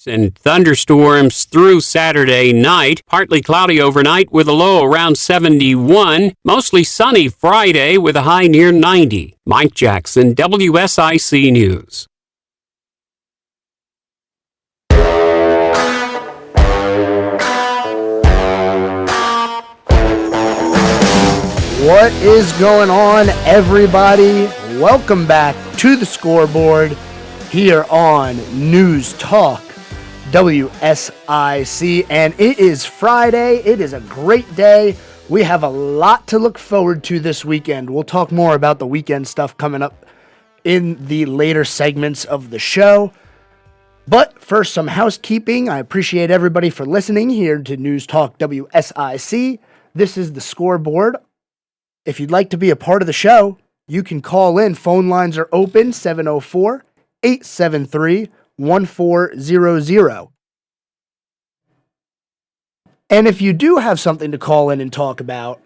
and thunderstorms through Saturday night. Partly cloudy overnight with a low around 71. Mostly sunny Friday with a high near 90. Mike Jackson, WSIC News. What is going on, everybody? Welcome back to the Scoreboard here on News Talk WSIC, and it is Friday. It is a great day. We have a lot to look forward to this weekend. We'll talk more about the weekend stuff coming up in the later segments of the show. But first, some housekeeping. I appreciate everybody for listening here to News Talk WSIC. This is the Scoreboard. If you'd like to be a part of the show, you can call in. Phone lines are open, 704-873-1400. And if you do have something to call in and talk about,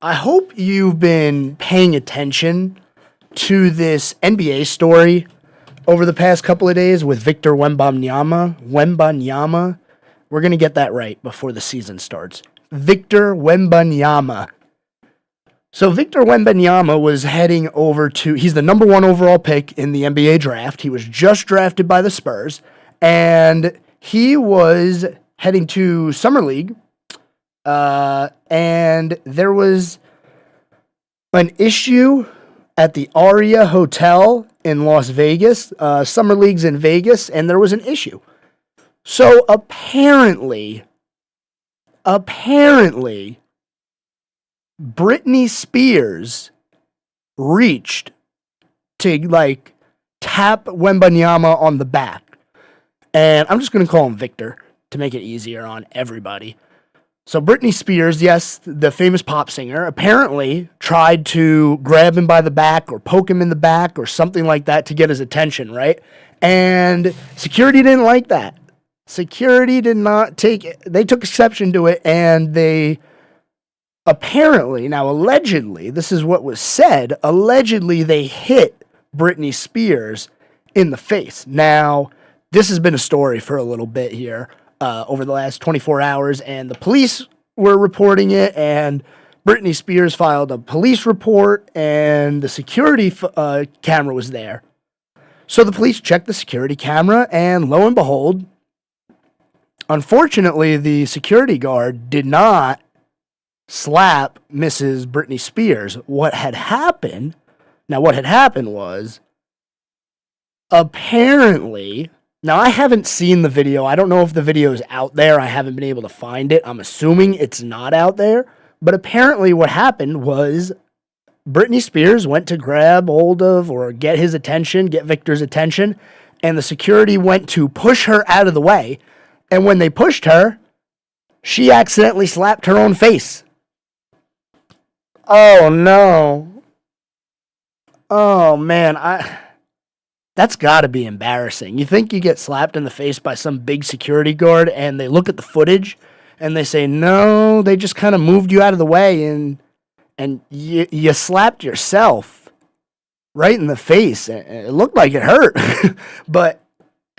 I hope you've been paying attention to this NBA story over the past couple of days with Victor Wembanyama. We're going to get that right before the season starts. Victor Wembanyama. So Victor Wembanyama was heading over to, he's the number 1 overall pick in the NBA draft. He was just drafted by the Spurs, and he was heading to Summer League, and there was an issue at the Aria Hotel in Las Vegas. Summer League's in Vegas, and there was an issue. So apparently, Britney Spears reached to, tap Wembanyama on the back. And I'm just going to call him Victor to make it easier on everybody. So Britney Spears, yes, the famous pop singer, apparently tried to grab him by the back or poke him in the back or something like that to get his attention, right? And security didn't like that. Security did not they took exception to it, and they apparently, now allegedly, this is what was said, allegedly they hit Britney Spears in the face. Now, this has been a story for a little bit here over the last 24 hours, and the police were reporting it, and Britney Spears filed a police report, and the security camera was there. So the police checked the security camera, and lo and behold, unfortunately, the security guard did not slap Mrs. Britney Spears. What had happened was, apparently, now I haven't seen the video. I don't know if the video is out there. I haven't been able to find it. I'm assuming it's not out there. But apparently what happened was Britney Spears went to grab hold of or get his attention, get Victor's attention, and the security went to push her out of the way. And when they pushed her, she accidentally slapped her own face. Oh, no. Oh, man. That's got to be embarrassing. You think you get slapped in the face by some big security guard, and they look at the footage, and they say, no, they just kind of moved you out of the way, and you slapped yourself right in the face. It looked like it hurt. But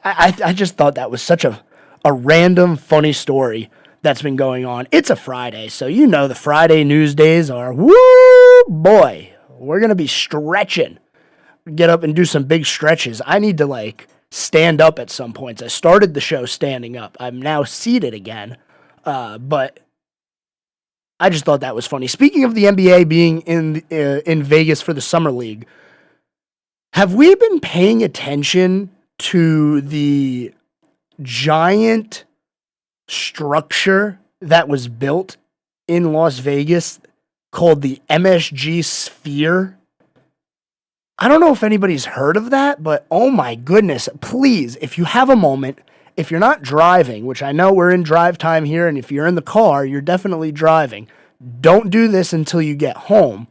I just thought that was such a random, funny story that's been going on. It's a Friday, so you know the Friday news days are, woo, boy, we're going to be stretching. Get up and do some big stretches. I need to, stand up at some points. I started the show standing up. I'm now seated again, but I just thought that was funny. Speaking of the NBA being in Vegas for the Summer League, have we been paying attention to the giant structure that was built in Las Vegas called the MSG Sphere? I don't know if anybody's heard of that, but oh my goodness, please, if you have a moment, if you're not driving, which I know we're in drive time here, and if you're in the car, you're definitely driving, don't do this until you get home.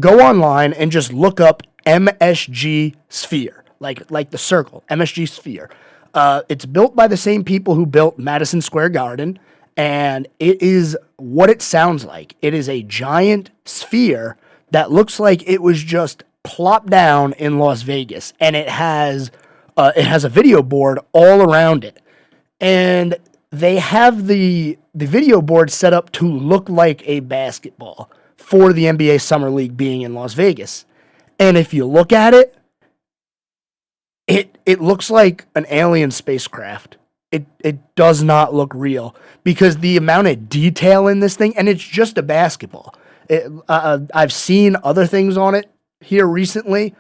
Go online and just look up MSG Sphere, like the circle, MSG Sphere. It's built by the same people who built Madison Square Garden, and it is what it sounds like. It is a giant sphere that looks like it was just plopped down in Las Vegas, and it has a video board all around it. and they have the video board set up to look like a basketball for the NBA Summer League being in Las Vegas. And if you look at it, it looks like an alien spacecraft. It does not look real because the amount of detail in this thing, and it's just a basketball. I've seen other things on it here recently,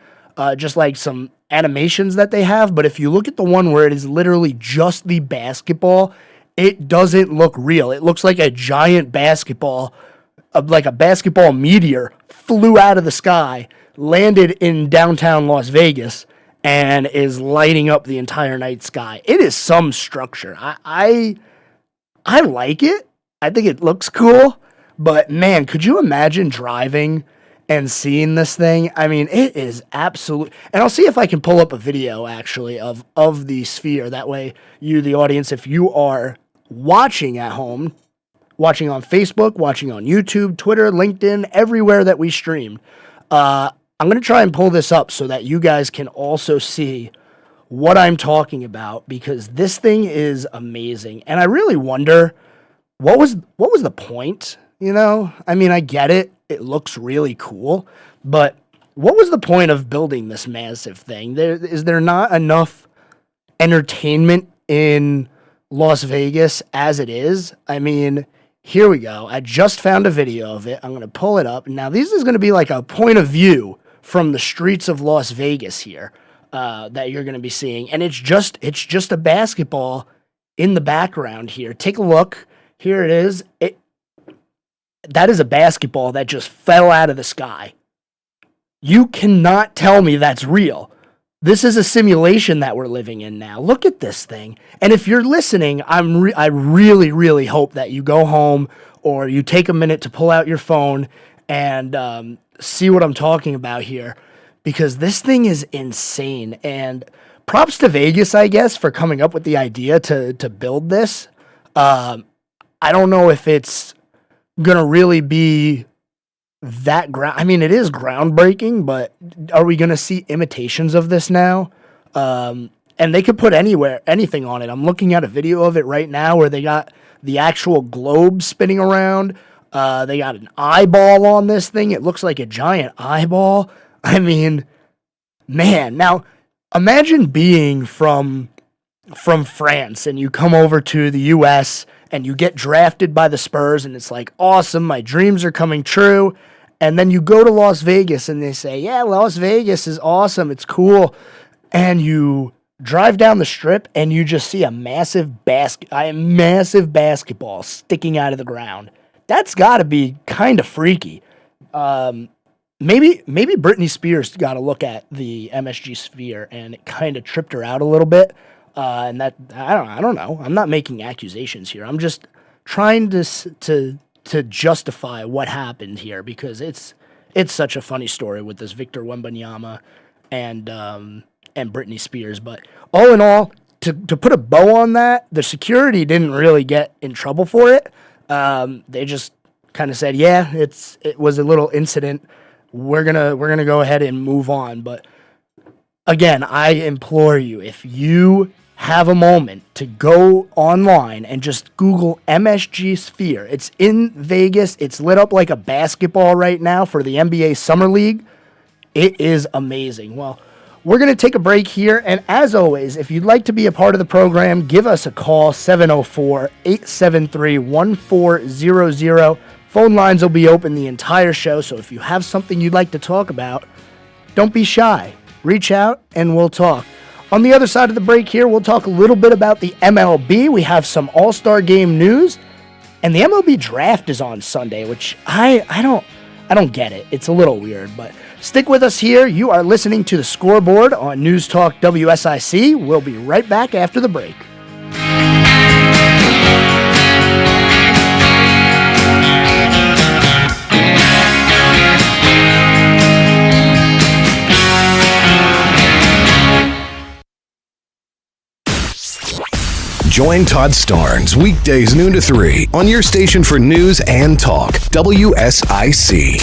just like some animations that they have. But if you look at the one where it is literally just the basketball, it doesn't look real. It looks like a giant basketball, like a basketball meteor flew out of the sky, landed in downtown Las Vegas, and is lighting up the entire night sky. It is some structure. I like it. I think it looks cool. But man, could you imagine driving and seeing this thing? I mean, it is absolute. And I'll see if I can pull up a video actually of the sphere. That way, you, the audience, if you are watching at home, watching on Facebook, watching on YouTube, Twitter, LinkedIn, everywhere that we streamed, I'm going to try and pull this up so that you guys can also see what I'm talking about, because this thing is amazing. And I really wonder, what was the point? You know, I mean, I get it. It looks really cool, but what was the point of building this massive thing? Is there not enough entertainment in Las Vegas as it is? I mean, here we go. I just found a video of it. I'm going to pull it up. Now, this is going to be like a point of view from the streets of Las Vegas here that you're going to be seeing. And it's just a basketball in the background here. Take a look. Here it is. That is a basketball that just fell out of the sky. You cannot tell me that's real. This is a simulation that we're living in now. Look at this thing. And if you're listening, I really, really hope that you go home or you take a minute to pull out your phone and see what I'm talking about here, because this thing is insane. And props to Vegas, I guess, for coming up with the idea to build this. I don't know if it's going to really be that I mean, it is groundbreaking, but are we going to see imitations of this now? And they could put anything on it. I'm looking at a video of it right now where they got the actual globe spinning around. They got an eyeball on this thing. It looks like a giant eyeball. I mean, man. Now, imagine being from France and you come over to the U.S. and you get drafted by the Spurs and it's like, awesome, my dreams are coming true. And then you go to Las Vegas and they say, yeah, Las Vegas is awesome, it's cool. And you drive down the strip and you just see a massive basketball sticking out of the ground. That's got to be kind of freaky. Maybe Britney Spears got to look at the MSG Sphere and it kind of tripped her out a little bit. And that I don't know. I'm not making accusations here. I'm just trying to justify what happened here, because it's such a funny story with this Victor Wembanyama and Britney Spears. But all in all, to put a bow on that, the security didn't really get in trouble for it. They just kind of said, yeah, it was a little incident. We're gonna go ahead and move on. But again, I implore you, if you have a moment, to go online and just Google MSG Sphere. It's in Vegas. It's lit up like a basketball right now for the NBA Summer League. It is amazing. Well, we're going to take a break here. And as always, if you'd like to be a part of the program, give us a call, 704-873-1400. Phone lines will be open the entire show. So if you have something you'd like to talk about, don't be shy. Reach out and we'll talk. On the other side of the break here, we'll talk a little bit about the MLB. We have some All-Star Game news, and the MLB draft is on Sunday, which I don't get it. It's a little weird, but stick with us here. You are listening to the Scoreboard on News Talk WSIC. We'll be right back after the break. Join Todd Starnes weekdays noon to 3 on your station for news and talk, WSIC.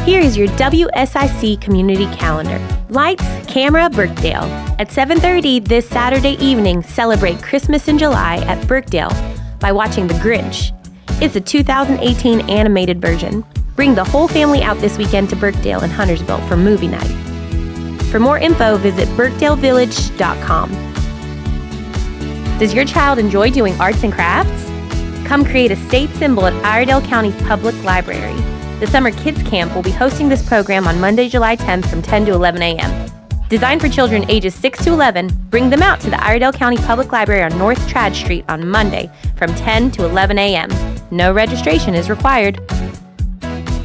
Here is your WSIC community calendar. Lights, camera, Birkdale. At 7:30 this Saturday evening, celebrate Christmas in July at Birkdale by watching The Grinch. It's a 2018 animated version. Bring the whole family out this weekend to Birkdale in Huntersville for movie night. For more info, visit birkdalevillage.com. Does your child enjoy doing arts and crafts? Come create a state symbol at Iredell County Public Library. The Summer Kids Camp will be hosting this program on Monday, July 10th from 10 to 11 a.m. Designed for children ages 6 to 11, bring them out to the Iredell County Public Library on North Trad Street on Monday from 10 to 11 a.m. No registration is required.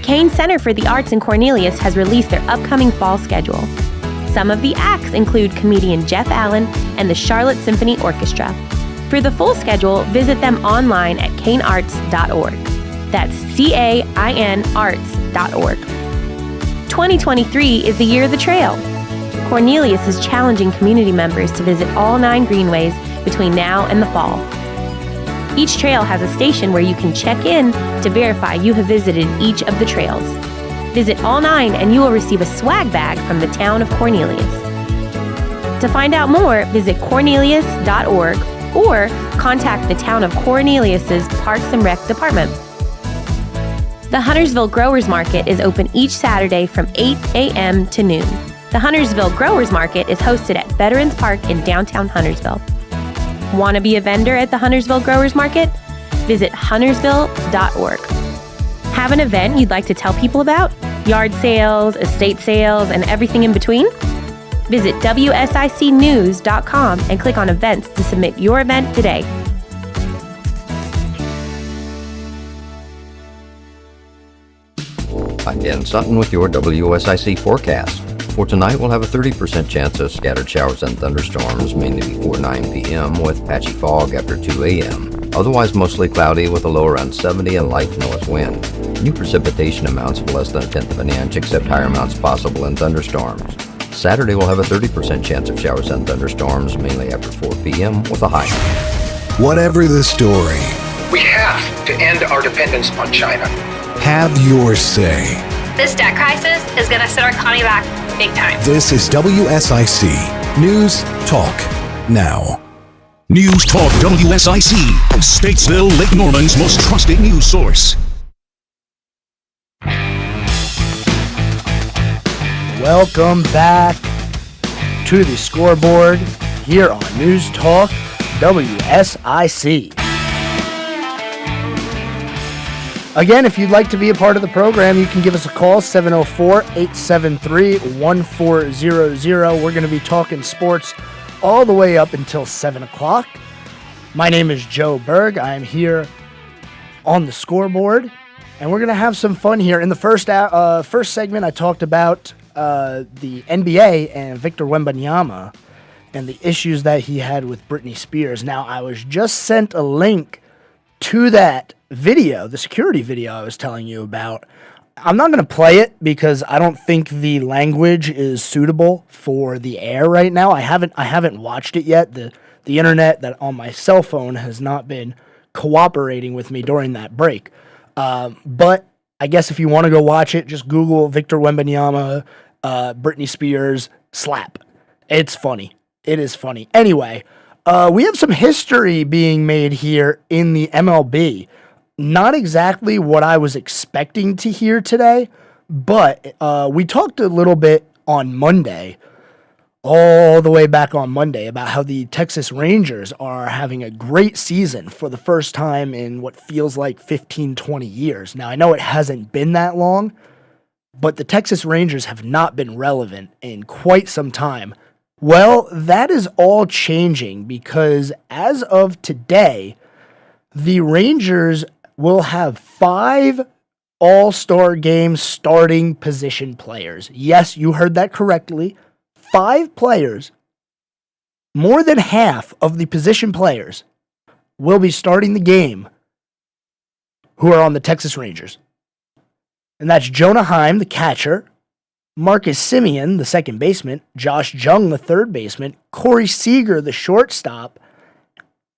Kane Center for the Arts in Cornelius has released their upcoming fall schedule. Some of the acts include comedian Jeff Allen and the Charlotte Symphony Orchestra. For the full schedule, visit them online at canearts.org. That's CAIN arts.org. 2023 is the year of the trail. Cornelius is challenging community members to visit all 9 greenways between now and the fall. Each trail has a station where you can check in to verify you have visited each of the trails. Visit all 9 and you will receive a swag bag from the town of Cornelius. To find out more, visit cornelius.org or contact the town of Cornelius's Parks and Rec department. The Huntersville Growers Market is open each Saturday from 8 a.m. to noon. The Huntersville Growers Market is hosted at Veterans Park in downtown Huntersville. Want to be a vendor at the Huntersville Growers Market? Visit huntersville.org. Have an event you'd like to tell people about? Yard sales, estate sales, and everything in between? Visit WSICnews.com and click on events to submit your event today. I'm Dan Sutton with your WSIC forecast. For tonight, we'll have a 30% chance of scattered showers and thunderstorms, mainly before 9 p.m. with patchy fog after 2 a.m. Otherwise, mostly cloudy with a low around 70 and light north wind. New precipitation amounts of less than 1/10 of an inch, except higher amounts possible in thunderstorms. Saturday, we'll have a 30% chance of showers and thunderstorms, mainly after 4 p.m. with a high. Whatever the story, We have to end our dependence on China. have your say. This debt crisis is going to set our economy back big time. This is WSIC News Talk Now. News Talk WSIC, Statesville, Lake Norman's most trusted news source. Welcome back to the Scoreboard here on News Talk WSIC. Again, if you'd like to be a part of the program, you can give us a call, 704-873-1400. We're going to be talking sports all the way up until 7 o'clock. My name is Joe Berg. I am here on the Scoreboard, and we're going to have some fun here. In the first segment, I talked about the NBA and Victor Wembanyama and the issues that he had with Britney Spears. Now, I was just sent a link to that video, the security video I was telling you about. I'm not going to play it because I don't think the language is suitable for the air right now. I haven't watched it yet. The internet that on my cell phone has not been cooperating with me during that break. But I guess if you want to go watch it, just Google Victor Wembanyama, Britney Spears slap. It's funny. It is funny. Anyway, we have some history being made here in the MLB. Not exactly what I was expecting to hear today, but we talked a little bit on Monday, all the way back on Monday, about how the Texas Rangers are having a great season for the first time in what feels like 15, 20 years. Now, I know it hasn't been that long, but the Texas Rangers have not been relevant in quite some time. Well, that is all changing because as of today, the Rangers will have 5 All-Star Game starting position players. Yes, you heard that correctly. 5 players, more than half of the position players, will be starting the game who are on the Texas Rangers. And that's Jonah Heim, the catcher, Marcus Semien, the second baseman, Josh Jung, the third baseman, Corey Seager, the shortstop,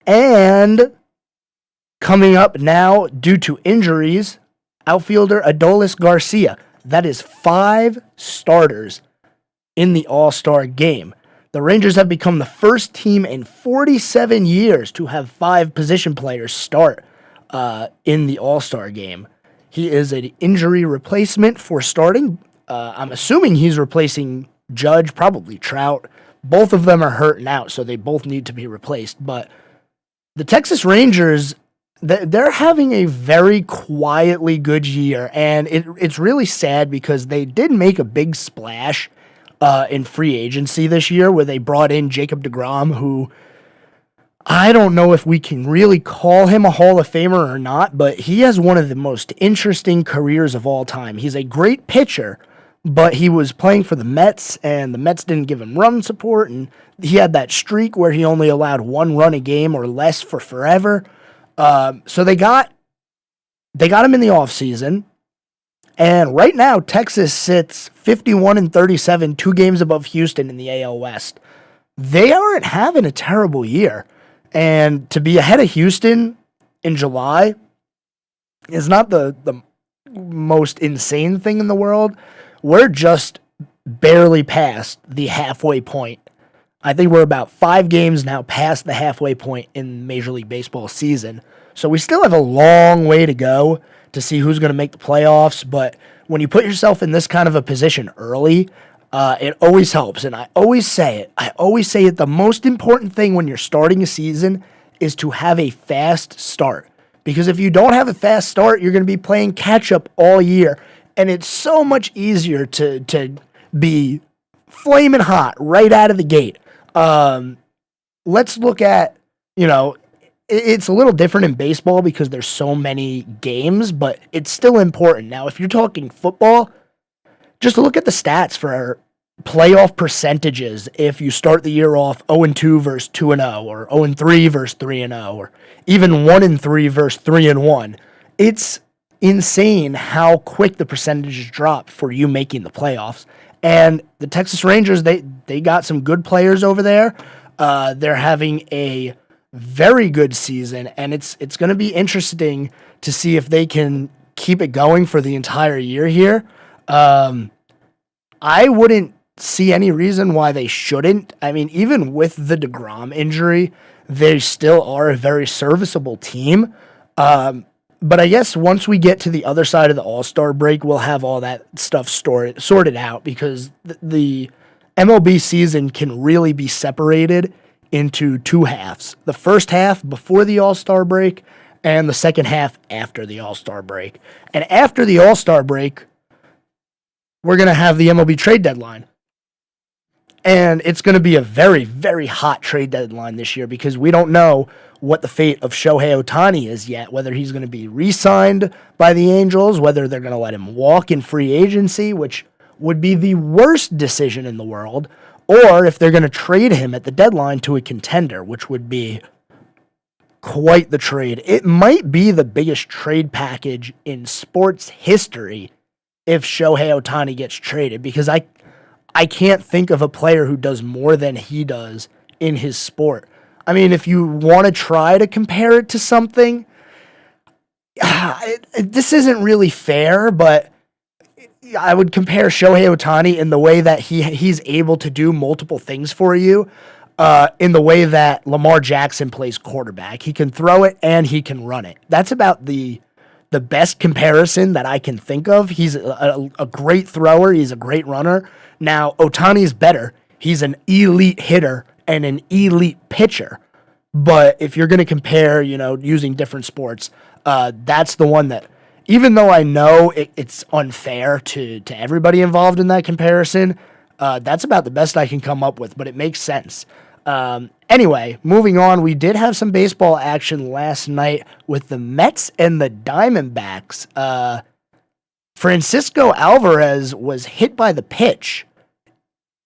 and coming up now, due to injuries, outfielder Adolis Garcia. That is 5 starters in the All-Star game. The Rangers have become the first team in 47 years to have 5 position players start in the All-Star game. He is an injury replacement for starting. I'm assuming he's replacing Judge, probably Trout. Both of them are hurting out, so they both need to be replaced. But the Texas Rangers, they're having a very quietly good year, and it's really sad because they did make a big splash in free agency this year where they brought in Jacob deGrom, who I don't know if we can really call him a Hall of Famer or not, but he has one of the most interesting careers of all time. He's a great pitcher, but he was playing for the Mets, and the Mets didn't give him run support, and he had that streak where he only allowed 1 run a game or less for forever. So they got him in the offseason, and right now Texas sits 51-37, 2 games above Houston in the AL West. They aren't having a terrible year, and to be ahead of Houston in July is not the most insane thing in the world. We're just barely past the halfway point. I think we're about 5 games now past the halfway point in Major League Baseball season. So we still have a long way to go to see who's going to make the playoffs. But when you put yourself in this kind of a position early, it always helps. And I always say it. The most important thing when you're starting a season is to have a fast start. Because if you don't have a fast start, you're going to be playing catch up all year. And it's so much easier to be flaming hot right out of the gate. Let's look at, it's a little different in baseball because there's so many games, but it's still important. Now, if you're talking football, just look at the stats for playoff percentages if you start the year off 0-2 versus 2-0, or 0-3 versus 3-0, or even 1-3 versus 3-1. It's insane how quick the percentages drop for you making the playoffs. And the Texas Rangers, they got some good players over there. They're having a very good season, and it's going to be interesting to see if they can keep it going for the entire year here. I wouldn't see any reason why they shouldn't. I mean, even with the deGrom injury, they still are a very serviceable team. But I guess once we get to the other side of the All-Star break, we'll have all that stuff sorted out, because the MLB season can really be separated into 2 halves. The first half before the All-Star break and the second half after the All-Star break. And after the All-Star break, we're going to have the MLB trade deadline. And it's going to be a very, very hot trade deadline this year because we don't know what the fate of Shohei Ohtani is yet, whether he's going to be re-signed by the Angels, whether they're going to let him walk in free agency, which would be the worst decision in the world, or if they're going to trade him at the deadline to a contender, which would be quite the trade. It might be the biggest trade package in sports history if Shohei Ohtani gets traded, because I can't think of a player who does more than he does in his sport. I mean, if you want to try to compare it to something, this isn't really fair, but I would compare Shohei Ohtani in the way that he's able to do multiple things for you, in the way that Lamar Jackson plays quarterback. He can throw it and he can run it. That's about the best comparison that I can think of. He's a great thrower. He's a great runner. Now, Ohtani's better. He's an elite hitter and an elite pitcher. But if you're going to compare, using different sports, that's the one that, even though I know it's unfair to everybody involved in that comparison, that's about the best I can come up with, but it makes sense. Anyway, moving on, we did have some baseball action last night with the Mets and the Diamondbacks. Francisco Alvarez was hit by the pitch,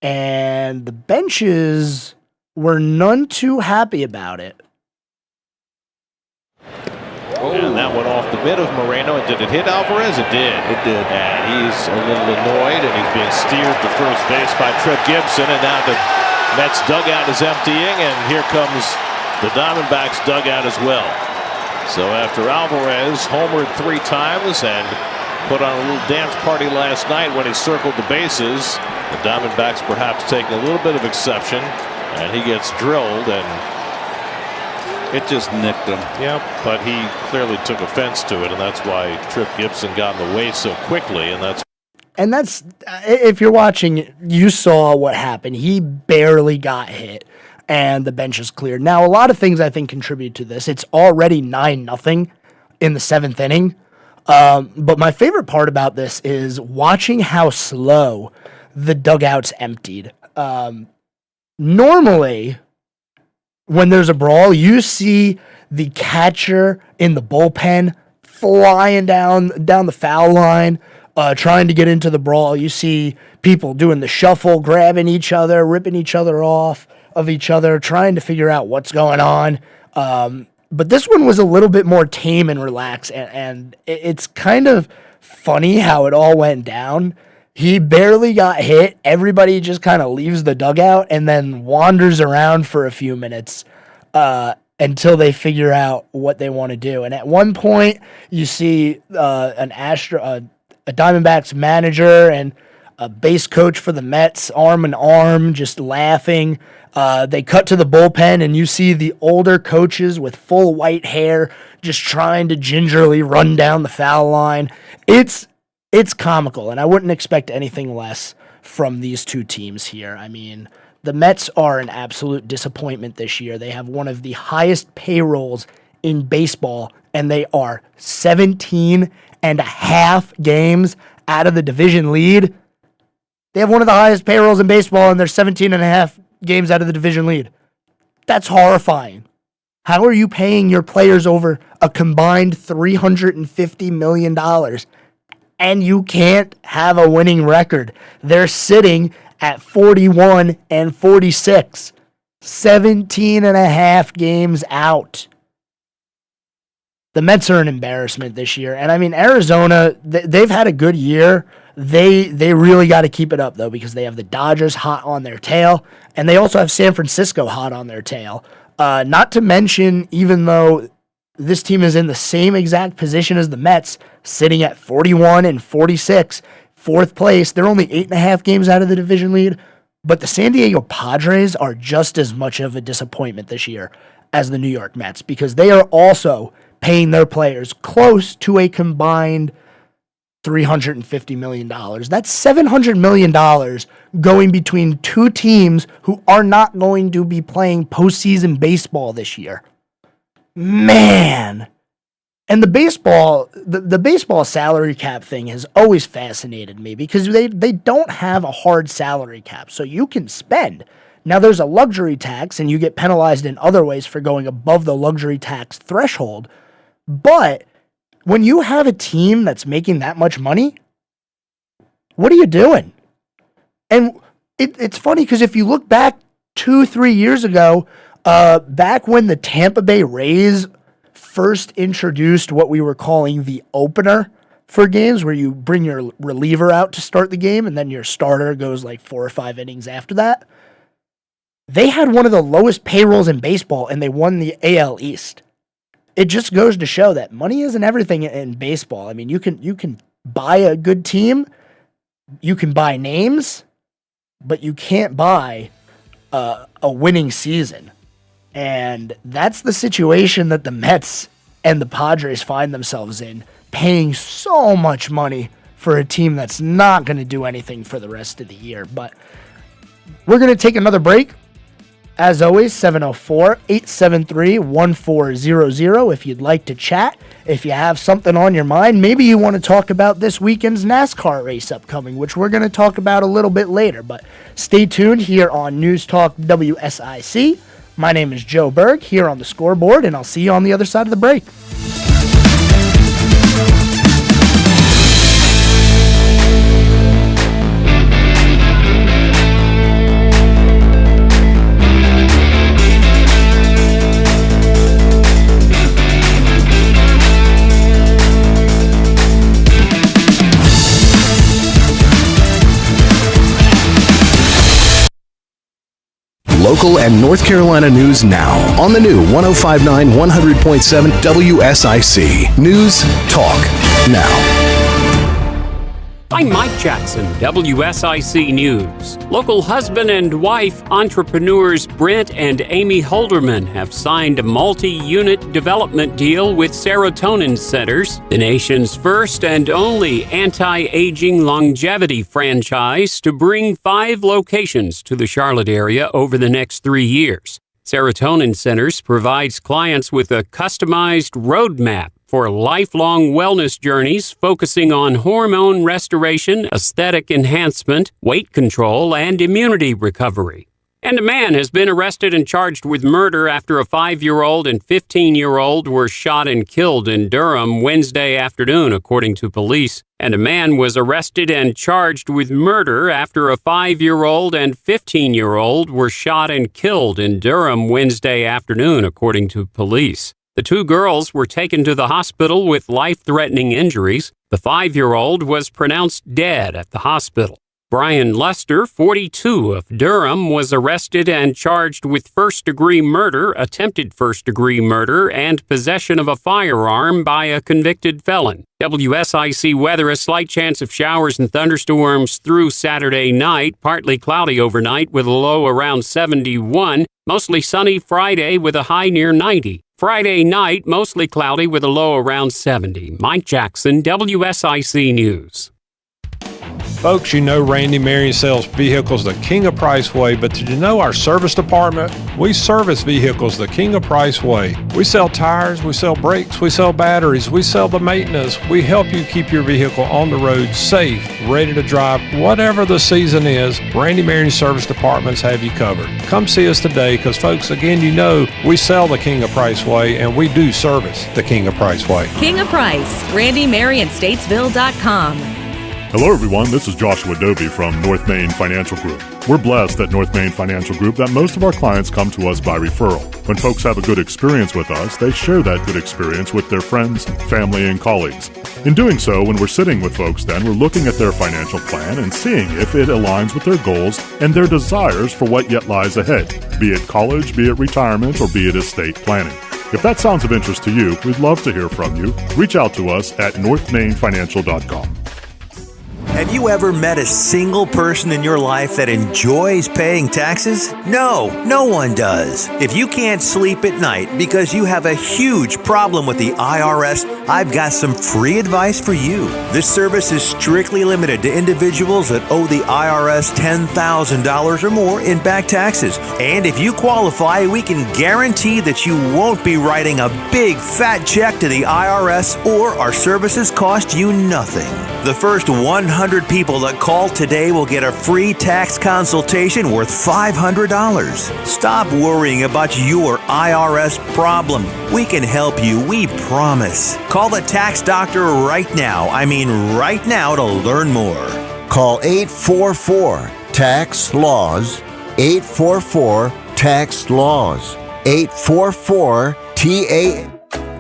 and the benches were none too happy about it. And that went off the mid of Moreno. And did it hit Alvarez? It did. It did. And he's a little annoyed, and he's being steered to first base by Trev Gibson. And now the Mets dugout is emptying, and here comes the Diamondbacks dugout as well. So after Alvarez homered 3 times and put on a little dance party last night when he circled the bases. The Diamondbacks perhaps taking a little bit of exception, and he gets drilled, and it just nicked him. Yeah, but he clearly took offense to it, and that's why Tripp Gibson got in the way so quickly, and that's if you're watching, you saw what happened. He barely got hit, and the bench is cleared. Now, a lot of things I think contribute to this. It's already 9-0 in the 7th inning. But my favorite part about this is watching how slow the dugout's emptied. Normally, when there's a brawl, you see the catcher in the bullpen flying down the foul line, trying to get into the brawl. You see people doing the shuffle, grabbing each other, ripping each other off of each other, trying to figure out what's going on. But this one was a little bit more tame and relaxed, and it's kind of funny how it all went down. He barely got hit. Everybody just kind of leaves the dugout and then wanders around for a few minutes until they figure out what they want to do. And at one point, you see a Diamondbacks manager and a base coach for the Mets, arm in arm, just laughing. They cut to the bullpen, and you see the older coaches with full white hair just trying to gingerly run down the foul line. It's comical, and I wouldn't expect anything less from these two teams here. I mean, the Mets are an absolute disappointment this year. They have one of the highest payrolls in baseball, and they are 17.5 games out of the division lead. They have one of the highest payrolls in baseball, and they're 17.5 games out of the division lead. That's horrifying. How are you paying your players over a combined $350 million and you can't have a winning record? They're sitting at 41-46, 17.5 games out. The Mets are an embarrassment this year. And I mean, Arizona, they've had a good year. They really got to keep it up, though, because they have the Dodgers hot on their tail, and they also have San Francisco hot on their tail. Not to mention, even though this team is in the same exact position as the Mets, sitting at 41-46, fourth place, they're only 8.5 games out of the division lead, but the San Diego Padres are just as much of a disappointment this year as the New York Mets, because they are also paying their players close to a combined $350 million. That's $700 million going between two teams who are not going to be playing postseason baseball this year. Man. And the baseball salary cap thing has always fascinated me because they don't have a hard salary cap, so you can spend. Now there's a luxury tax and you get penalized in other ways for going above the luxury tax threshold, but when you have a team that's making that much money, what are you doing? And it's funny because if you look back 2-3 years ago, back when the Tampa Bay Rays first introduced what we were calling the opener for games, where you bring your reliever out to start the game and then your starter goes like 4 or 5 innings after that, they had one of the lowest payrolls in baseball and they won the AL East. It just goes to show that money isn't everything in baseball. I mean, you can buy a good team, you can buy names, but you can't buy a winning season. And that's the situation that the Mets and the Padres find themselves in, paying so much money for a team that's not going to do anything for the rest of the year. But we're going to take another break. As always, 704-873-1400 if you'd like to chat. If you have something on your mind, maybe you want to talk about this weekend's NASCAR race upcoming, which we're going to talk about a little bit later. But stay tuned here on News Talk WSIC. My name is Joe Berg here on the Scoreboard, and I'll see you on the other side of the break. Local and North Carolina news now on the new 105.9 100.7 WSIC. News Talk Now. I'm Mike Jackson, WSIC News. Local husband and wife entrepreneurs Brent and Amy Holderman have signed a multi-unit development deal with Serotonin Centers, the nation's first and only anti-aging longevity franchise to bring 5 locations to the Charlotte area over the next 3 years. Serotonin Centers provides clients with a customized roadmap for lifelong wellness journeys focusing on hormone restoration, aesthetic enhancement, weight control, and immunity recovery. And a man has been arrested and charged with murder after a 5-year-old and 15-year-old were shot and killed in Durham Wednesday afternoon, according to police. And a man was arrested and charged with murder after a 5-year-old and 15-year-old were shot and killed in Durham Wednesday afternoon, according to police. The 2 girls were taken to the hospital with life-threatening injuries. The 5-year-old was pronounced dead at the hospital. Brian Luster, 42, of Durham, was arrested and charged with first-degree murder, attempted first-degree murder, and possession of a firearm by a convicted felon. WSIC weather, a slight chance of showers and thunderstorms through Saturday night, partly cloudy overnight with a low around 71, mostly sunny Friday with a high near 90. Friday night, mostly cloudy with a low around 70. Mike Jackson, WSIC News. Folks, you know Randy Marion sells vehicles the King of Price way, but did you know our service department? We service vehicles the King of Price way. We sell tires, we sell brakes, we sell batteries, we sell the maintenance. We help you keep your vehicle on the road safe, ready to drive, whatever the season is. Randy Marion service departments have you covered. Come see us today because, folks, again, you know we sell the King of Price way and we do service the King of Price way. King of Price, RandyMarionStatesville.com. Hello, everyone. This is Joshua Dobie from North Main Financial Group. We're blessed at North Main Financial Group that most of our clients come to us by referral. When folks have a good experience with us, they share that good experience with their friends, family, and colleagues. In doing so, when we're sitting with folks, then we're looking at their financial plan and seeing if it aligns with their goals and their desires for what yet lies ahead, be it college, be it retirement, or be it estate planning. If that sounds of interest to you, we'd love to hear from you. Reach out to us at northmainfinancial.com. Have you ever met a single person in your life that enjoys paying taxes? No, no one does. If you can't sleep at night because you have a huge problem with the IRS, I've got some free advice for you. This service is strictly limited to individuals that owe the IRS $10,000 or more in back taxes. And if you qualify, we can guarantee that you won't be writing a big fat check to the IRS, or our services cost you nothing. The first 100 people that call today will get a free tax consultation worth $500. Stop worrying about your IRS problem. We can help you, we promise. Call the tax doctor right now. I mean right now, to learn more. Call 844-TAX-LAWS, 844-TAX-LAWS, 844-TA.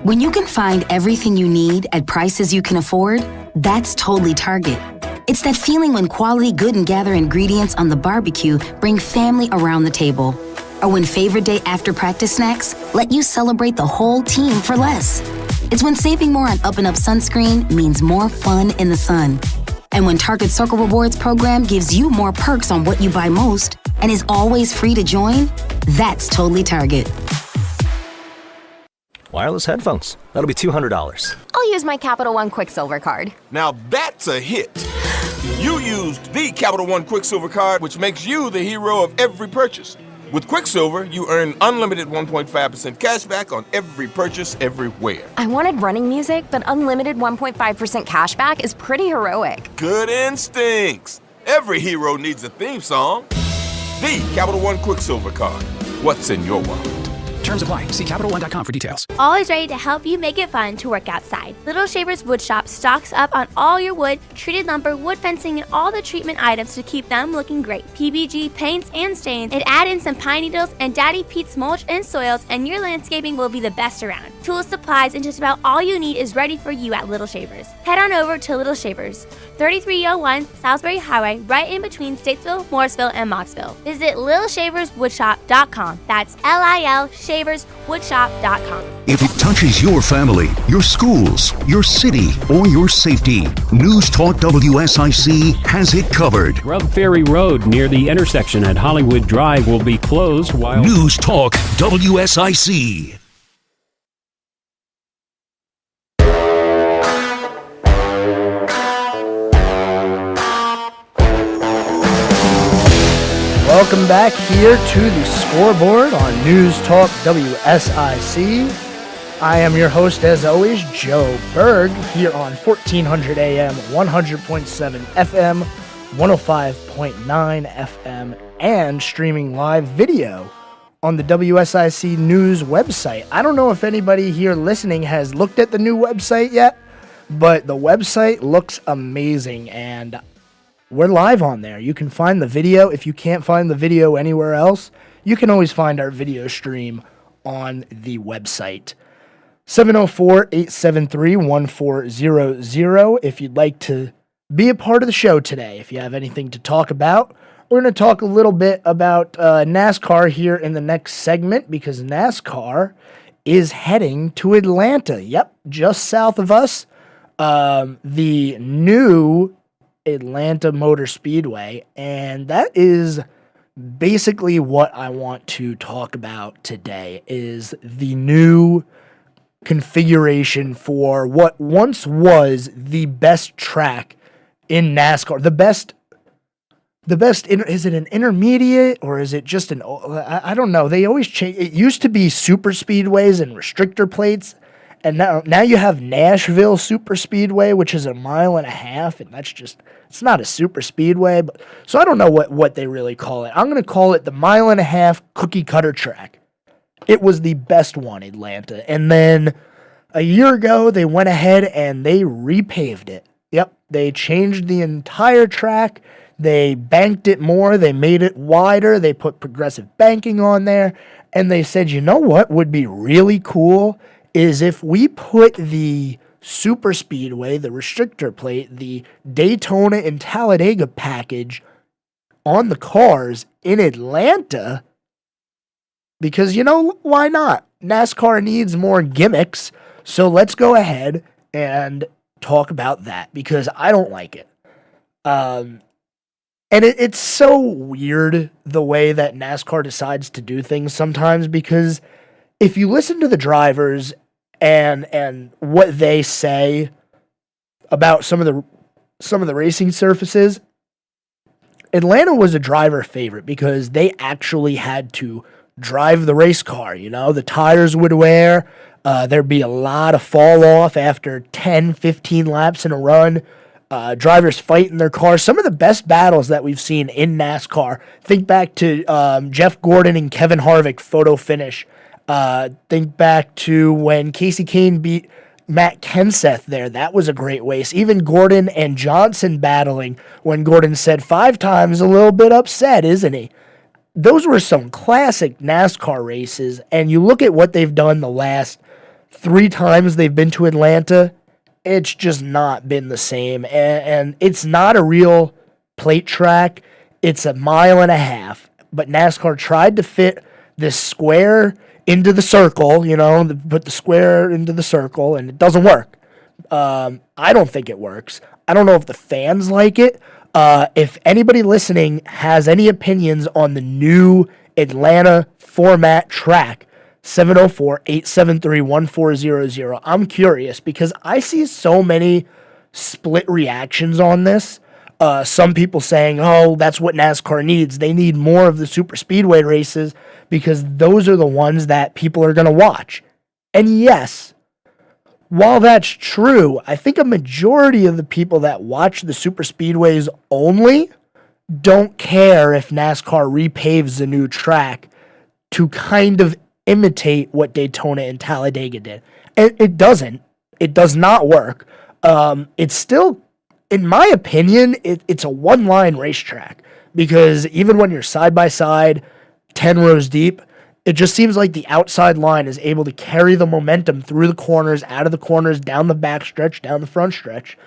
When you can find everything you need at prices you can afford, that's totally Target. It's that feeling when quality, good, and gather ingredients on the barbecue bring family around the table. Or when favorite day after practice snacks let you celebrate the whole team for less. It's when saving more on Up and Up sunscreen means more fun in the sun. And when Target Circle Rewards program gives you more perks on what you buy most and is always free to join, that's totally Target. Wireless headphones. That'll be $200. I'll use my Capital One Quicksilver card. Now that's a hit. You used the Capital One Quicksilver card, which makes you the hero of every purchase. With Quicksilver, you earn unlimited 1.5% cash back on every purchase everywhere. I wanted running music, but unlimited 1.5% cash back is pretty heroic. Good instincts. Every hero needs a theme song. The Capital One Quicksilver card. What's in your wallet? Terms apply. See CapitalOne.com for details. Always ready to help you make it fun to work outside. Little Shavers Wood Shop stocks up on all your wood, treated lumber, wood fencing, and all the treatment items to keep them looking great. PBG, paints, and stains, and add in some pine needles and Daddy Pete's mulch and soils, and your landscaping will be the best around. Tools, supplies, and just about all you need is ready for you at Little Shavers. Head on over to Little Shavers, 3301 Salisbury Highway, right in between Statesville, Morrisville, and Moxville. Visit LittleShaversWoodshop.com. That's LIL littleshaverswoodshop.com. If it touches your family, your schools, your city, or your safety, News Talk WSIC has it covered. Grub Ferry Road near the intersection at Hollywood Drive will be closed while... News Talk WSIC. Welcome back here to the Scoreboard on News Talk WSIC. I am your host, as always, Joe Berg, here on 1400 AM, 100.7 FM, 105.9 FM, and streaming live video on the WSIC News website. I don't know if anybody here listening has looked at the new website yet, but the website looks amazing, and we're live on there. You can find the video. If you can't find the video anywhere else, you can always find our video stream on the website. 704-873-1400 if you'd like to be a part of the show today. If you have anything to talk about, we're going to talk a little bit about NASCAR here in the next segment, because NASCAR is heading to Atlanta. Yep, just south of us. The new Atlanta Motor Speedway, and that is basically what I want to talk about today, is the new configuration for what once was the best track in NASCAR. The best, is it an intermediate or is it just an, I don't know. They always change. It used to be super speedways and restrictor plates, and now you have Nashville Super Speedway, which is 1.5 miles, and that's just, it's not a super speedway, but so I don't know what they really call it. I'm going to call it the 1.5 mile cookie cutter track. It was the best one, Atlanta. And then a year ago, they went ahead and they repaved it. Yep, they changed the entire track. They banked it more. They made it wider. They put progressive banking on there. And they said, you know what would be really cool is if we put the super speedway, the restrictor plate, the Daytona and Talladega package on the cars in Atlanta. Because, you know, why not? NASCAR needs more gimmicks, so let's go ahead and talk about that, because I don't like it. And it's so weird the way that NASCAR decides to do things sometimes, because if you listen to the drivers and what they say about some of the racing surfaces, Atlanta was a driver favorite because they actually had to drive the race car. You know, the tires would wear, there'd be a lot of fall off after 10, 15 laps in a run. Drivers fighting their cars. Some of the best battles that we've seen in NASCAR. Think back to Jeff Gordon and Kevin Harvick photo finish. Think back to when Casey Kane beat Matt Kenseth there. That was a great race. Even Gordon and Johnson battling when Gordon said 5 times, a little bit upset, isn't he? Those were some classic NASCAR races, and you look at what they've done the last 3 times they've been to Atlanta, it's just not been the same, and it's not a real plate track. It's 1.5 miles, but NASCAR tried to fit this square into the circle, you know, put the square into the circle, and it doesn't work. I don't think it works. I don't know if the fans like it. If anybody listening has any opinions on the new Atlanta format track, 704-873-1400. I'm curious because I see so many split reactions on this. Some people saying, oh, that's what NASCAR needs. They need more of the super speedway races because those are the ones that people are going to watch. And yes, while that's true, I think a majority of the people that watch the super speedways only don't care if NASCAR repaves the new track to kind of imitate what Daytona and Talladega did. It doesn't. It does not work. It's still, in my opinion, it's a one-line racetrack because even when you're side-by-side, 10 rows deep, it just seems like the outside line is able to carry the momentum through the corners, out of the corners, down the back stretch, down the front stretch,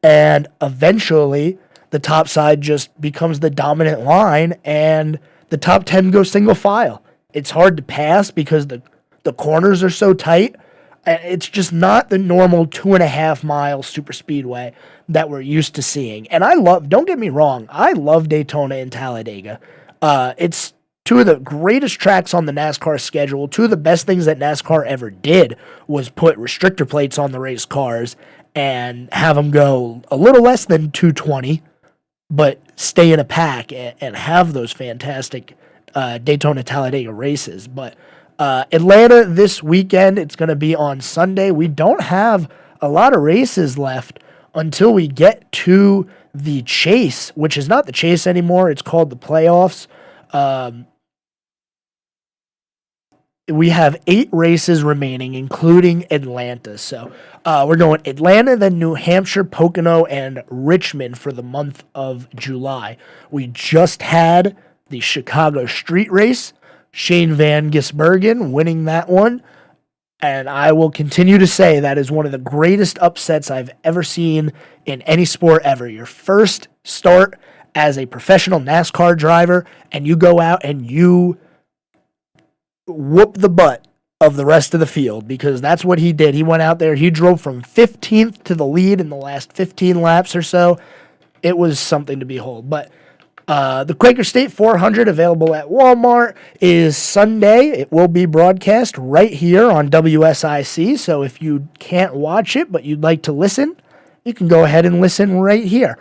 and eventually the top side just becomes the dominant line and the top 10 go single file. It's hard to pass because the The corners are so tight. It's just not the normal 2.5 mile super speedway that we're used to seeing. And don't get me wrong, I love Daytona and Talladega. It's two of the greatest tracks on the NASCAR schedule. Two of the best things that NASCAR ever did was put restrictor plates on the race cars and have them go a little less than 220, but stay in a pack and have those fantastic Daytona Talladega races. But Atlanta this weekend, it's going to be on Sunday. We don't have a lot of races left until we get to the Chase, which is not the Chase anymore. It's called the playoffs. We have 8 races remaining, including Atlanta. So we're going Atlanta, then New Hampshire, Pocono, and Richmond for the month of July. We just had the Chicago street race. Shane Van Gisbergen winning that one. And I will continue to say that is one of the greatest upsets I've ever seen in any sport ever. Your first start as a professional NASCAR driver, and you go out and you whoop the butt of the rest of the field, because that's what he did. He went out there, he drove from 15th to the lead in the last 15 laps or so. It was something to behold. But the Quaker State 400 available at Walmart is Sunday. It will be broadcast right here on WSIC. So if you can't watch it, but you'd like to listen, you can go ahead and listen right here.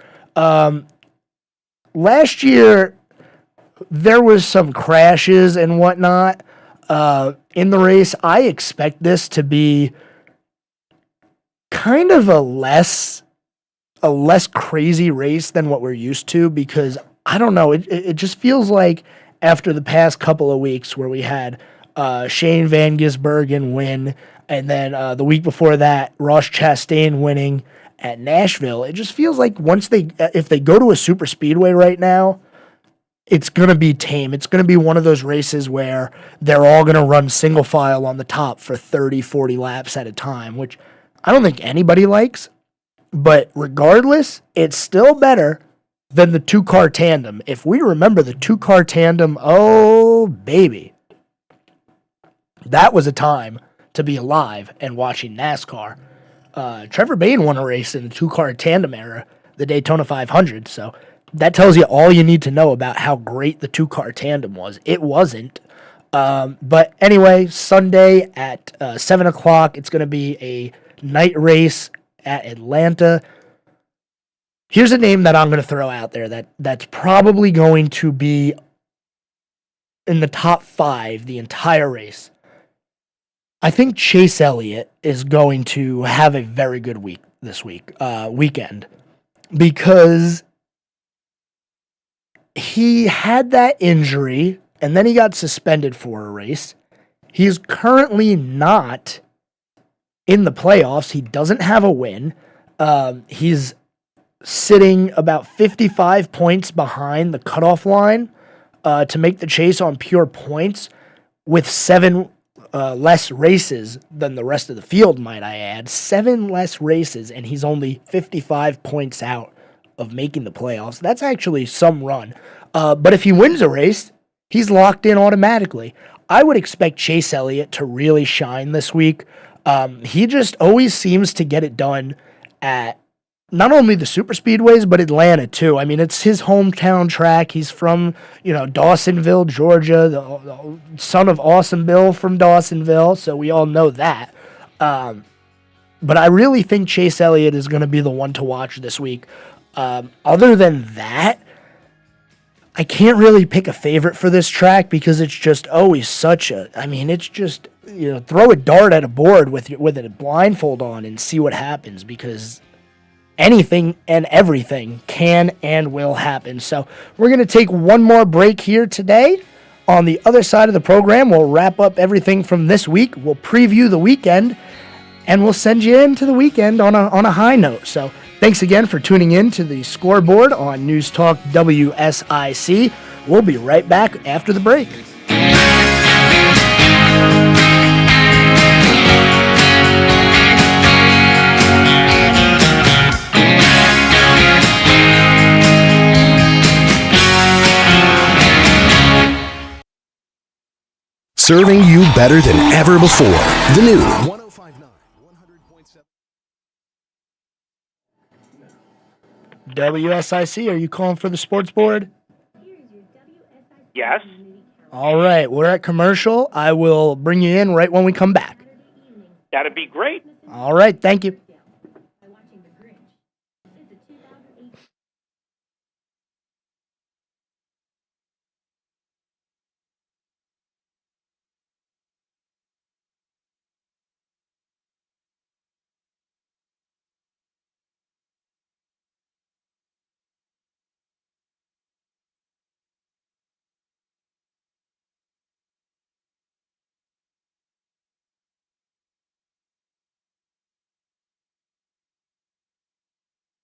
Last year, there was some crashes and whatnot in the race. I expect this to be kind of a less crazy race than what we're used to, because I don't know, it just feels like after the past couple of weeks where we had Shane Van Gisbergen win, and then the week before that, Ross Chastain winning at Nashville, it just feels like if they go to a super speedway right now, it's going to be tame. It's going to be one of those races where they're all going to run single file on the top for 30, 40 laps at a time, which I don't think anybody likes. But regardless, it's still better than the two-car tandem. If we remember the two-car tandem, oh, baby. That was a time to be alive and watching NASCAR. Trevor Bayne won a race in the two-car tandem era, the Daytona 500, so that tells you all you need to know about how great the two-car tandem was. It wasn't. But anyway, Sunday at 7 o'clock, it's going to be a night race at Atlanta. Here's a name that I'm going to throw out there that's probably going to be in the top 5 the entire race. I think Chase Elliott is going to have a very good week this weekend, because he had that injury and then he got suspended for a race. He's currently not in the playoffs. He doesn't have a win. He's sitting about 55 points behind the cutoff line to make the chase on pure points, with 7 less races than the rest of the field, might I add. 7 less races, and he's only 55 points out of making the playoffs. That's actually some run. But if he wins a race, he's locked in automatically. I would expect Chase Elliott to really shine this week. He just always seems to get it done at not only the super speedways, but Atlanta too. I mean, it's his hometown track. He's from, Dawsonville, Georgia, the son of Awesome Bill from Dawsonville, so we all know that. But I really think Chase Elliott is going to be the one to watch this week. Other than that, I can't really pick a favorite for this track, because it's just always it's just, throw a dart at a board with a blindfold on and see what happens, because anything and everything can and will happen. So we're going to take one more break here today. On the other side of the program, we'll wrap up everything from this week. We'll preview the weekend, and we'll send you into the weekend on a high note. So thanks again for tuning in to the Scoreboard on News Talk WSIC. We'll be right back after the break. serving you better than ever before. The new 105.9, 100.7. WSIC, are you calling for the sports board? Yes. All right, we're at commercial. I will bring you in right when we come back. That'd be great. All right, thank you.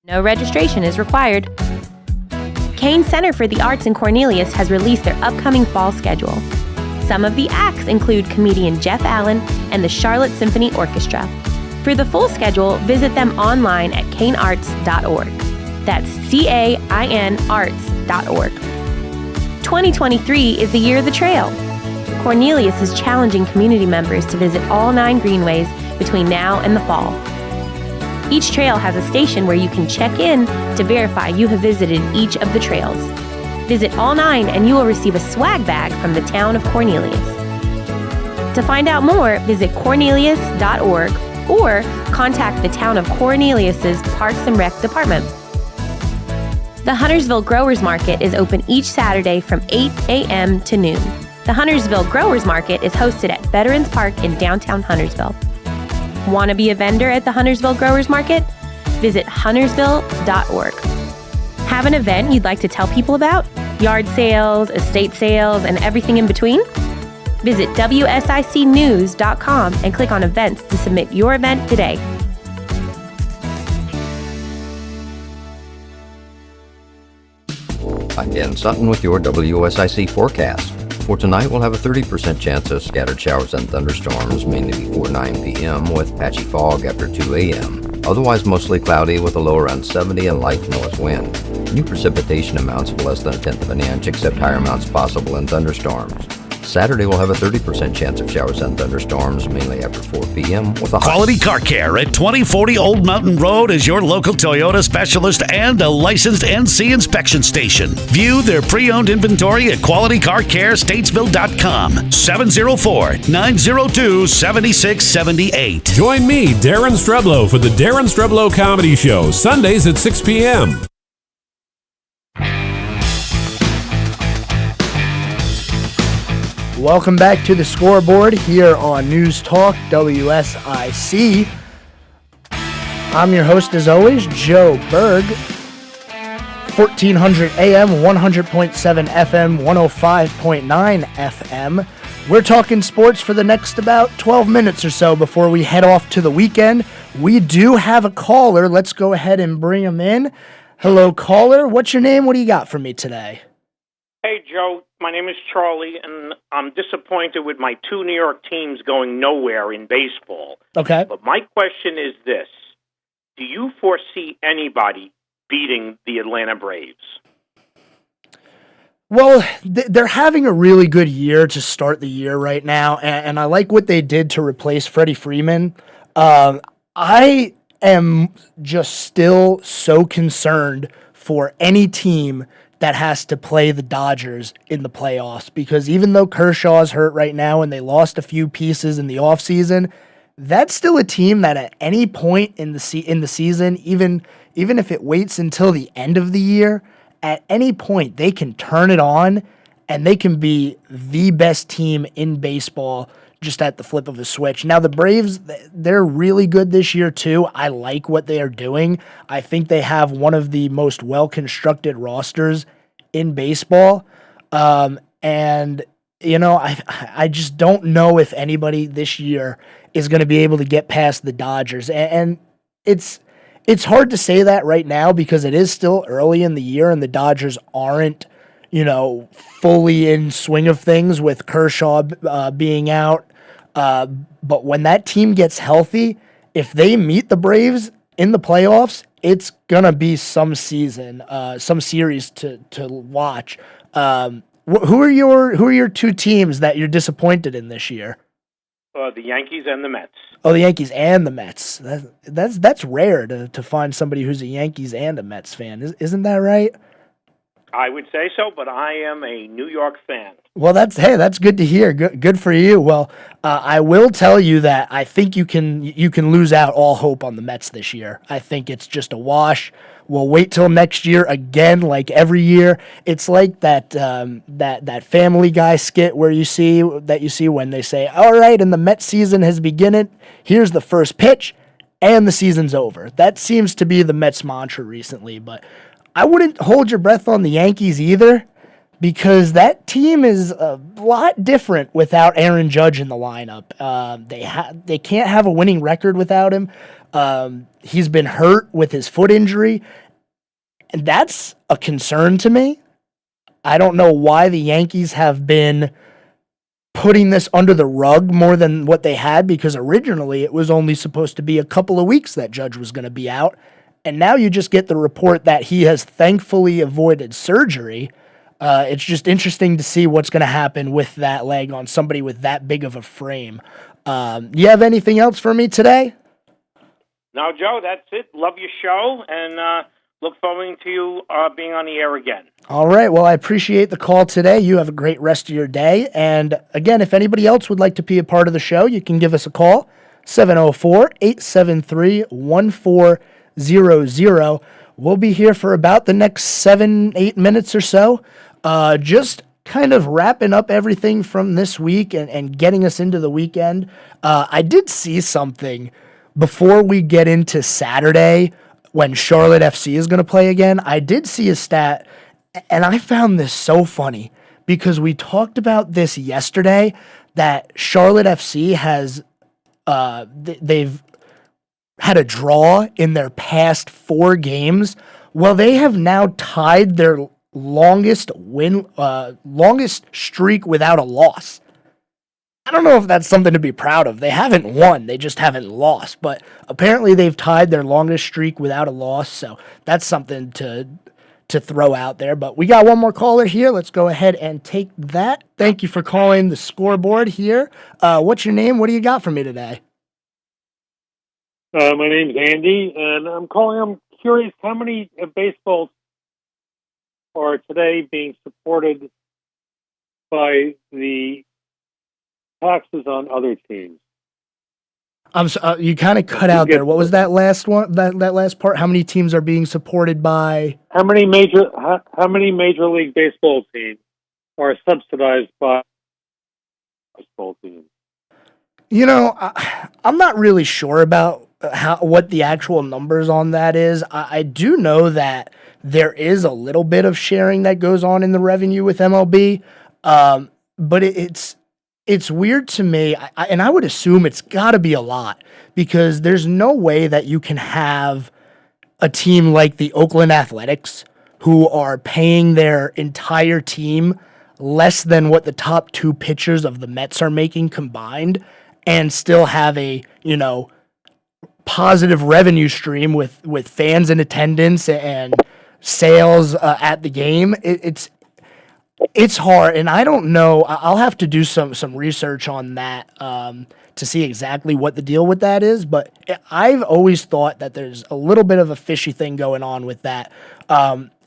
No registration is required. Kane Center for the Arts in Cornelius has released their upcoming fall schedule. Some of the acts include comedian Jeff Allen and the Charlotte Symphony Orchestra. For the full schedule, visit them online at canearts.org. That's CAIN arts.org. 2023 is the year of the trail. Cornelius is challenging community members to visit all 9 greenways between now and the fall. Each trail has a station where you can check in to verify you have visited each of the trails. Visit all 9 and you will receive a swag bag from the town of Cornelius. To find out more, visit cornelius.org or contact the town of Cornelius's Parks and Rec department. The Huntersville Growers Market is open each Saturday from 8 a.m. to noon. The Huntersville Growers Market is hosted at Veterans Park in downtown Huntersville. Want to be a vendor at the Huntersville Growers Market? Visit huntersville.org. Have an event you'd like to tell people about? Yard sales, estate sales, and everything in between? Visit WSICnews.com and click on events to submit your event today. I'm Dan Sutton with your WSIC forecast. For tonight, we'll have a 30% chance of scattered showers and thunderstorms, mainly before 9 p.m. with patchy fog after 2 a.m. Otherwise, mostly cloudy with a low around 70 and light north wind. New precipitation amounts of less than 1/10 of an inch, except higher amounts possible in thunderstorms. Saturday, we'll have a 30% chance of showers and thunderstorms, mainly after 4 p.m. with a high. Quality Car Care at 2040 Old Mountain Road is your local Toyota specialist and a licensed NC inspection station. View their pre-owned inventory at QualityCarCareStatesville.com. 704-902-7678. Join me, Darren Streblow, for the Darren Streblow Comedy Show, Sundays at 6 p.m. Welcome back to the Scoreboard here on News Talk WSIC. I'm your host as always, Joe Berg. 1400 AM, 100.7 FM, 105.9 FM. We're talking sports for the next about 12 minutes or so before we head off to the weekend. We do have a caller. Let's go ahead and bring him in. Hello, caller. What's your name? What do you got for me today? Hey, Joe. My name is Charlie, and I'm disappointed with my 2 New York teams going nowhere in baseball. Okay. But my question is this. Do you foresee anybody beating the Atlanta Braves? Well, they're having a really good year to start the year right now, and I like what they did to replace Freddie Freeman. I am just still so concerned for any team that has to play the Dodgers in the playoffs, because even though Kershaw's hurt right now and they lost a few pieces in the offseason, that's still a team that at any point in the season, even if it waits until the end of the year, at any point they can turn it on and they can be the best team in baseball just at the flip of a switch. Now, the Braves, they're really good this year, too. I like what they are doing. I think they have one of the most well-constructed rosters in baseball. And, you know, I just don't know if anybody this year is going to be able to get past the Dodgers. And it's hard to say that right now because it is still early in the year and the Dodgers aren't, you know, fully in swing of things with Kershaw being out. But when that team gets healthy, if they meet the Braves in the playoffs, it's going to be some series to watch. who are your two teams that you're disappointed in this year? The Yankees and the Mets. Oh, the Yankees and the Mets. That's rare to find somebody who's a Yankees and a Mets fan. Isn't that right? I would say so, but I am a New York fan. Well, that's good to hear. Good for you. Well, I will tell you that I think you can lose out all hope on the Mets this year. I think it's just a wash. We'll wait till next year again, like every year. It's like that Family Guy skit where you see when they say, "All right, and the Mets season has begun. Here's the first pitch, and the season's over." That seems to be the Mets mantra recently, but I wouldn't hold your breath on the Yankees either, because that team is a lot different without Aaron Judge in the lineup. They can't have a winning record without him. He's been hurt with his foot injury, and that's a concern to me. I don't know why the Yankees have been putting this under the rug more than what they had, because originally it was only supposed to be a couple of weeks that Judge was going to be out. And now you just get the report that he has thankfully avoided surgery. It's just interesting to see what's going to happen with that leg on somebody with that big of a frame. You have anything else for me today? No, Joe, that's it. Love your show, and look forward to you being on the air again. All right. Well, I appreciate the call today. You have a great rest of your day. And again, if anybody else would like to be a part of the show, you can give us a call, 704-873-1400. We'll be here for about the next 7-8 minutes or so. Just kind of wrapping up everything from this week and getting us into the weekend. I did see something before we get into Saturday when Charlotte FC is going to play again. I did see a stat, and I found this so funny because we talked about this yesterday, that Charlotte FC has they've had a draw in their past 4 games. Well, they have now tied their longest streak without a loss. I don't know if that's something to be proud of. They haven't won, they just haven't lost. But apparently they've tied their longest streak without a loss, so that's something to throw out there. But we got one more caller here. Let's go ahead and take that. Thank you for calling the Scoreboard here. What's your name? What do you got for me today? My name's Andy, and I'm curious how many baseballs are today being supported by the taxes on other teams. You kind of cut out there. What was that last one? That last part? How many teams are being supported by? How many Major League Baseball teams are subsidized by baseball teams? You know, I'm not really sure about what the actual numbers on that is. I do know that there is a little bit of sharing that goes on in the revenue with MLB, but it's weird to me, and I would assume it's got to be a lot, because there's no way that you can have a team like the Oakland Athletics, who are paying their entire team less than what the top 2 pitchers of the Mets are making combined, and still have a, positive revenue stream with fans in attendance and sales at the game. It's hard, and I don't know. I'll have to do some research on that to see exactly what the deal with that is. But I've always thought that there's a little bit of a fishy thing going on with that,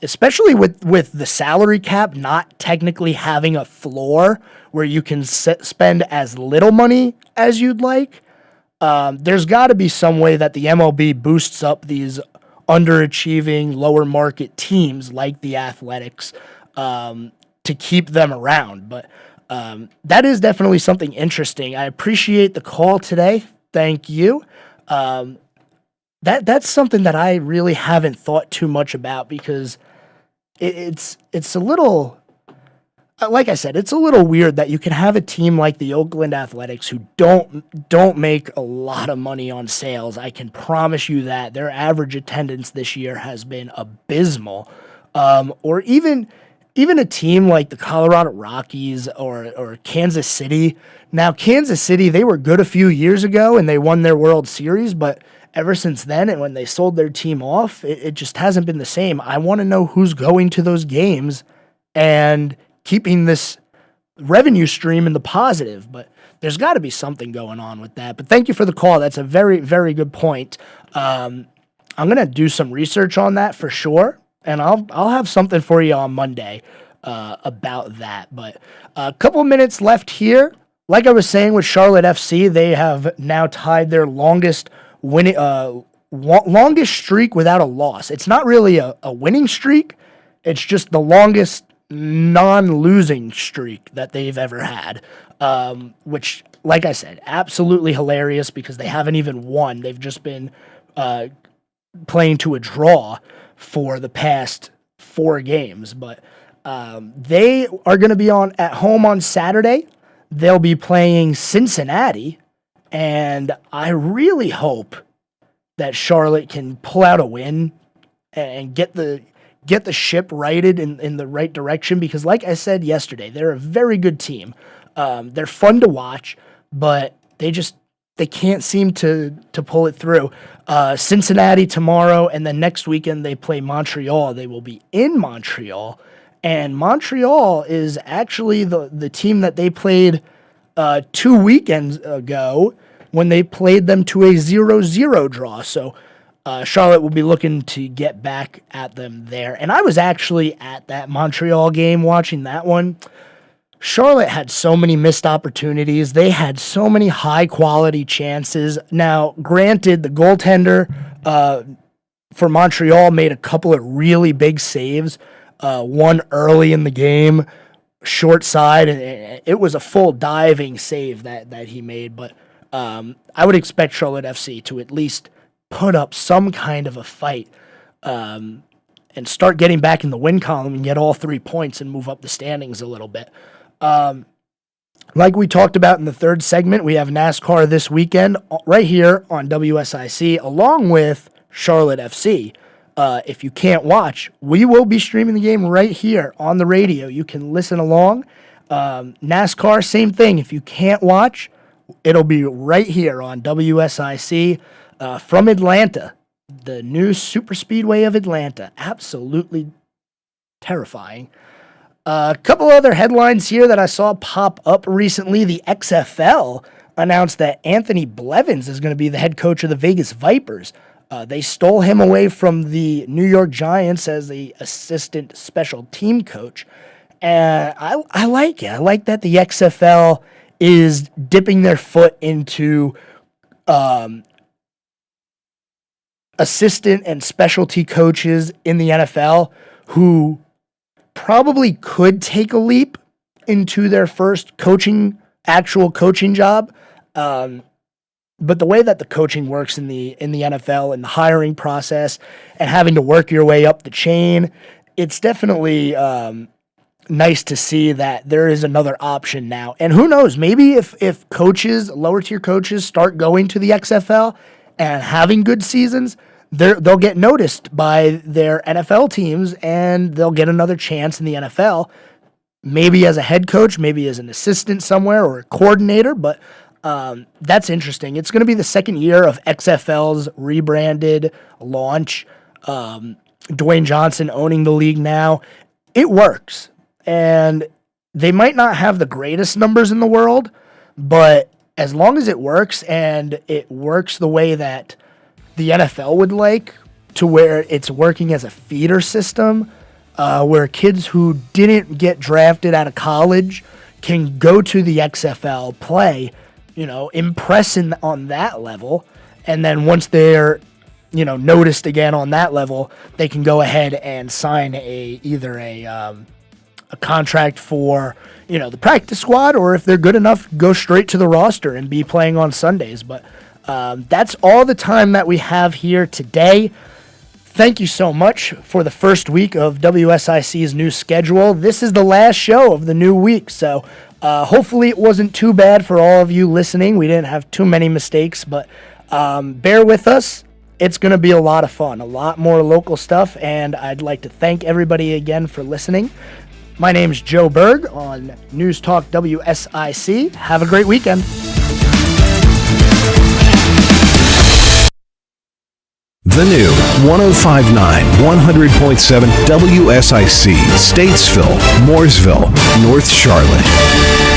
especially with the salary cap not technically having a floor where you can spend as little money as you'd like. There's got to be some way that the MLB boosts up these underachieving, lower market teams like the Athletics to keep them around. But that is definitely something interesting. I appreciate the call today. Thank you. That's something that I really haven't thought too much about, because it's a little, like I said, it's a little weird that you can have a team like the Oakland Athletics who don't make a lot of money on sales. I can promise you that their average attendance this year has been abysmal. Or even a team like the Colorado Rockies or Kansas City. Now, Kansas City, they were good a few years ago and they won their World Series, but ever since then, and when they sold their team off, it just hasn't been the same. I want to know who's going to those games and keeping this revenue stream in the positive, but there's got to be something going on with that. But thank you for the call. That's a very, very good point. I'm going to do some research on that for sure, and I'll have something for you on Monday about that. But a couple of minutes left here. Like I was saying with Charlotte FC, they have now tied their longest streak without a loss. It's not really a winning streak. It's just the longest non-losing streak that they've ever had, which, like I said, absolutely hilarious because they haven't even won. They've just been playing to a draw for the past 4 games. But they are going to be at home on Saturday. They'll be playing Cincinnati, and I really hope that Charlotte can pull out a win and get the ship righted in the right direction, because like I said yesterday, they're a very good team. They're fun to watch, but they can't seem to pull it through. Cincinnati tomorrow, and then next weekend they play Montreal. They will be in Montreal, and Montreal is actually the team that they played 2 weekends ago when they played them to a 0-0 draw. So Charlotte will be looking to get back at them there. And I was actually at that Montreal game watching that one. Charlotte had so many missed opportunities. They had so many high-quality chances. Now, granted, the goaltender for Montreal made a couple of really big saves. One early in the game, short side, and it was a full diving save that he made. But I would expect Charlotte FC to at least put up some kind of a fight and start getting back in the win column and get all 3 points and move up the standings a little bit. Like we talked about in the third segment, we have NASCAR this weekend right here on WSIC along with Charlotte FC. If you can't watch, we will be streaming the game right here on the radio. You can listen along. NASCAR, same thing. If you can't watch, it'll be right here on WSIC from Atlanta, the new superspeedway of Atlanta. Absolutely terrifying. A couple other headlines here that I saw pop up recently. The XFL announced that Anthony Blevins is going to be the head coach of the Vegas Vipers. They stole him away from the New York Giants as the assistant special team coach. And I like it. I like that the XFL is dipping their foot into assistant and specialty coaches in the NFL who probably could take a leap into their first actual coaching job. But the way that the coaching works in the NFL and the hiring process and having to work your way up the chain, it's definitely nice to see that there is another option now. And who knows, maybe if coaches, lower tier coaches, start going to the XFL and having good seasons, they'll get noticed by their NFL teams and they'll get another chance in the NFL, maybe as a head coach, maybe as an assistant somewhere or a coordinator, but that's interesting. It's going to be the second year of XFL's rebranded launch. Dwayne Johnson owning the league now. It works. And they might not have the greatest numbers in the world, but as long as it works and it works the way that the NFL would like, to where it's working as a feeder system, where kids who didn't get drafted out of college can go to the XFL, play, impress on that level, and then once they're, noticed again on that level, they can go ahead and sign either a contract for, the practice squad, or if they're good enough, go straight to the roster and be playing on Sundays. But that's all the time that we have here today. Thank you so much for the first week of WSIC's new schedule. This is the last show of the new week, so hopefully it wasn't too bad for all of you listening. We didn't have too many mistakes, but bear with us. It's going to be a lot of fun, a lot more local stuff, and I'd like to thank everybody again for listening. My name is Joe Berg on News Talk WSIC. Have a great weekend. The new 105.9, 100.7 WSIC, Statesville, Mooresville, North Charlotte.